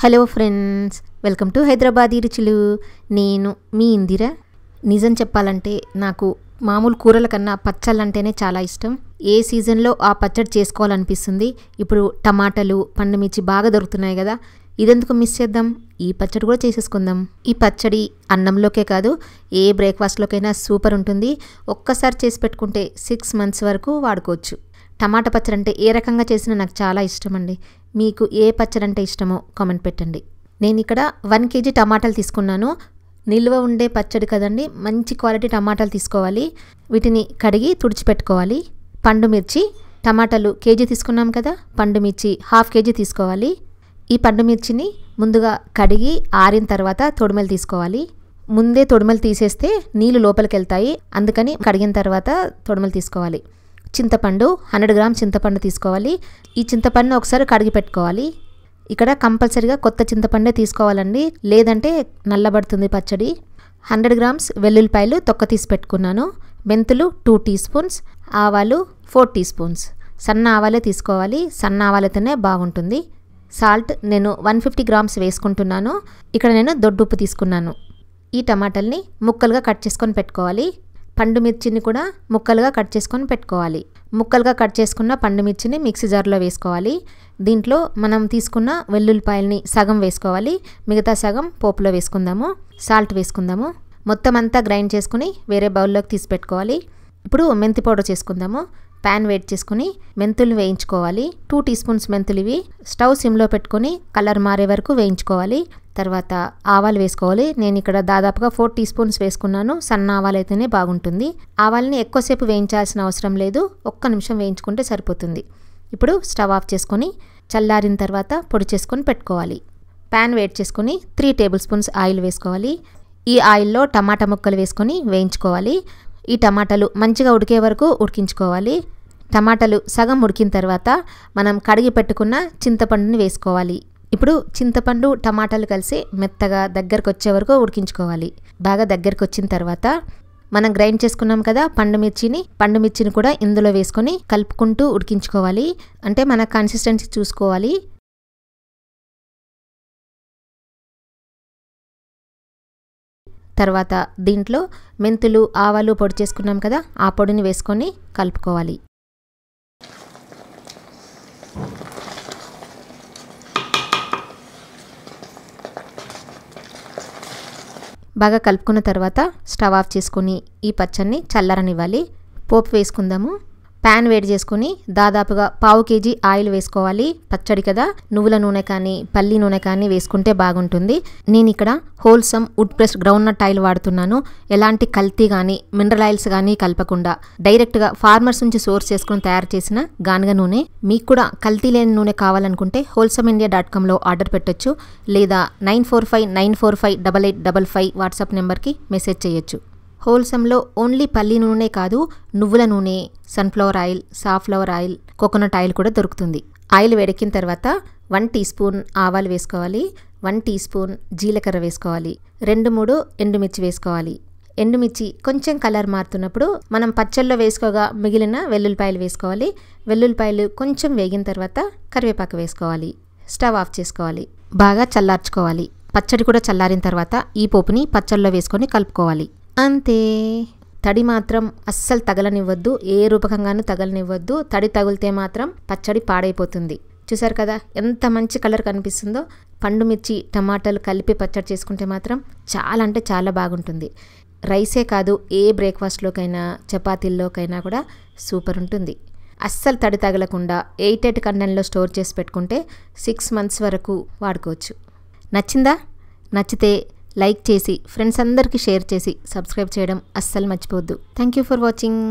Hello friends, welcome to Hyderabadi రుచులు. నేను మీ ఇందిర. నిజం చెప్పాలంటే నాకు మామూలు కూరల కన్నా పచ్చళ్ళు అంటేనే చాలా ఇష్టం. ఏ సీజన్లో ఆ పచ్చడి చేసుకోవాలనిపిస్తుంది. ఇప్పుడు టమాటాలు, పండుమిర్చి బాగా దొరుకుతున్నాయి కదా, ఇదెందుకు మిస్ చేద్దాం, ఈ పచ్చడి కూడా చేసేసుకుందాం. ఈ పచ్చడి అన్నంలోకే కాదు ఏ బ్రేక్ఫాస్ట్లోకైనా సూపర్ ఉంటుంది. ఒక్కసారి చేసి పెట్టుకుంటే 6 months వరకు వాడుకోవచ్చు. టమాటా పచ్చడి అంటే ఏ రకంగా చేసినా నాకు చాలా ఇష్టం అండి. మీకు ఏ పచ్చడి అంటే ఇష్టమో కామెంట్ పెట్టండి. నేను ఇక్కడ 1 kg టమాటాలు తీసుకున్నాను. నిల్వ ఉండే పచ్చడి కదండి, మంచి క్వాలిటీ టమాటాలు తీసుకోవాలి. వీటిని కడిగి తుడిచిపెట్టుకోవాలి. పండు మిర్చి, టమాటాలు కేజీ తీసుకున్నాం కదా, పండు మిర్చి 1/2 kg తీసుకోవాలి. ఈ పండు మిర్చిని ముందుగా కడిగి ఆరిన తర్వాత తొడిమెలు తీసుకోవాలి. ముందే తొడిమెలు తీసేస్తే నీళ్ళు లోపలికి వెళ్తాయి, అందుకని కడిగిన తర్వాత తొడిమెలు తీసుకోవాలి. చింతపండు 100 grams చింతపండు తీసుకోవాలి. ఈ చింతపండుని ఒకసారి కడిగి పెట్టుకోవాలి. ఇక్కడ కంపల్సరీగా కొత్త చింతపండే తీసుకోవాలండి, లేదంటే నల్లబడుతుంది పచ్చడి. 100 grams వెల్లుల్లిపాయలు తొక్క తీసి పెట్టుకున్నాను. మెంతులు 2 teaspoons, ఆవాలు 4 teaspoons. సన్న ఆవాలే తీసుకోవాలి, సన్న ఆవాలైతేనే బాగుంటుంది. సాల్ట్ నేను 150 grams వేసుకుంటున్నాను. ఇక్కడ నేను దొడ్డుప్పు తీసుకున్నాను. ఈ టమాటాలని ముక్కలుగా కట్ చేసుకొని పెట్టుకోవాలి. పండు మిర్చిని కూడా ముక్కలుగా కట్ చేసుకొని పెట్టుకోవాలి. ముక్కలుగా కట్ చేసుకున్న పండు మిర్చిని మిక్సీ జార్లో వేసుకోవాలి. దీంట్లో మనం తీసుకున్న వెల్లుల్లిపాయలని సగం వేసుకోవాలి, మిగతా సగం పోపులో వేసుకుందాము. సాల్ట్ వేసుకుందాము. మొత్తం అంతా గ్రైండ్ చేసుకుని వేరే బౌల్లోకి తీసి పెట్టుకోవాలి. ఇప్పుడు మెంతి పౌడర్ చేసుకుందాము. ప్యాన్ వేడి చేసుకుని మెంతులు వేయించుకోవాలి. 2 teaspoons మెంతులు ఇవి. స్టవ్ సిమ్లో పెట్టుకొని కలర్ మారే వరకు వేయించుకోవాలి. తర్వాత ఆవాలు వేసుకోవాలి. నేను ఇక్కడ దాదాపుగా 4 teaspoons వేసుకున్నాను. సన్న ఆవాలు అయితేనే బాగుంటుంది. ఆవాలని ఎక్కువసేపు వేయించాల్సిన అవసరం లేదు, 1 నిమిషం వేయించుకుంటే సరిపోతుంది. ఇప్పుడు స్టవ్ ఆఫ్ చేసుకొని చల్లారిన తర్వాత పొడి చేసుకొని పెట్టుకోవాలి. ప్యాన్ వేడి చేసుకొని 3 tablespoons ఆయిల్ వేసుకోవాలి. ఈ ఆయిల్లో టమాటా ముక్కలు వేసుకొని వేయించుకోవాలి. ఈ టమాటాలు మంచిగా ఉడికే వరకు ఉడికించుకోవాలి. టమాటాలు సగం ఉడికిన తర్వాత మనం కడిగి పెట్టుకున్న చింతపండుని వేసుకోవాలి. ఇప్పుడు చింతపండు టమాటాలు కలిసి మెత్తగా దగ్గరకు వచ్చే వరకు ఉడికించుకోవాలి. బాగా దగ్గరకు వచ్చిన తర్వాత మనం గ్రైండ్ చేసుకున్నాం కదా పండు మిర్చిని కూడా ఇందులో వేసుకొని కలుపుకుంటూ ఉడికించుకోవాలి. అంటే మన కన్సిస్టెన్సీ చూసుకోవాలి. తర్వాత దీంట్లో మెంతులు, ఆవాలు పొడి చేసుకున్నాం కదా, ఆ పొడిని వేసుకొని కలుపుకోవాలి. బాగా కలుపుకున్న తర్వాత స్టవ్ ఆఫ్ చేసుకొని ఈ పచ్చడిని చల్లారనివ్వాలి. పోపు వేసుకుందాము. ప్యాన్ వేడి చేసుకొని దాదాపుగా 1/2 kg ఆయిల్ వేసుకోవాలి. పచ్చడి కదా, నువ్వుల నూనె కానీ పల్లి నూనె కానీ వేసుకుంటే బాగుంటుంది. నేను ఇక్కడ wholesome would pressed groundnut oil వాడుతున్నాను. ఎలాంటి కల్తీ కానీ మినరల్ ఆయిల్స్ కానీ కలపకుండా డైరెక్ట్గా ఫార్మర్స్ నుంచి సోర్స్ చేసుకుని తయారు చేసిన గానుగ నూనె. మీకు కూడా కల్తీ లేని నూనె కావాలనుకుంటే wholesameindia.comలో ఆర్డర్ పెట్టొచ్చు, లేదా 9459458855 వాట్సాప్ నెంబర్కి మెసేజ్ చేయొచ్చు. హోల్సమ్లో ఓన్లీ పల్లి నూనె కాదు, నువ్వుల నూనె, sunflower oil, safflower oil, coconut oil కూడా దొరుకుతుంది. ఆయిల్ వేడెక్కిన తర్వాత 1 teaspoon ఆవాలు వేసుకోవాలి. 1 teaspoon జీలకర్ర వేసుకోవాలి. 2-3 ఎండుమిర్చి వేసుకోవాలి. ఎండుమిర్చి కొంచెం కలర్ మారుతున్నప్పుడు మనం పచ్చళ్ళలో వేసుకోగా మిగిలిన వెల్లుల్లిపాయలు వేసుకోవాలి. వెల్లుల్లిపాయలు కొంచెం వేగిన తర్వాత కరివేపాకు వేసుకోవాలి. స్టవ్ ఆఫ్ చేసుకోవాలి. బాగా చల్లార్చుకోవాలి. పచ్చడి కూడా చల్లారిన తర్వాత ఈ పోపుని పచ్చళ్ళలో వేసుకొని కలుపుకోవాలి. అంతే. తడి మాత్రం అస్సలు తగలనివ్వద్దు, ఏ రూపకంగానూ తగలనివ్వద్దు. తడి తగిలితే మాత్రం పచ్చడి పాడైపోతుంది. చూసారు కదా ఎంత మంచి కలర్ కనిపిస్తుందో. పండు మిర్చి టమాటాలు కలిపి పచ్చడి చేసుకుంటే మాత్రం చాలా అంటే చాలా బాగుంటుంది. రైసే కాదు, ఏ బ్రేక్ఫాస్ట్లోకైనా చపాతీల్లోకైనా కూడా సూపర్ ఉంటుంది. అస్సలు తడి తగలకుండా 8 కంటైనర్లో స్టోర్ చేసి పెట్టుకుంటే 6 months వరకు వాడుకోవచ్చు. నచ్చిందా? నచ్చితే లైక్ చేసి ఫ్రెండ్స్ అందరికీ షేర్ చేసి సబ్స్క్రైబ్ చేయడం అస్సలు మర్చిపోవద్దు. Thank you for watching.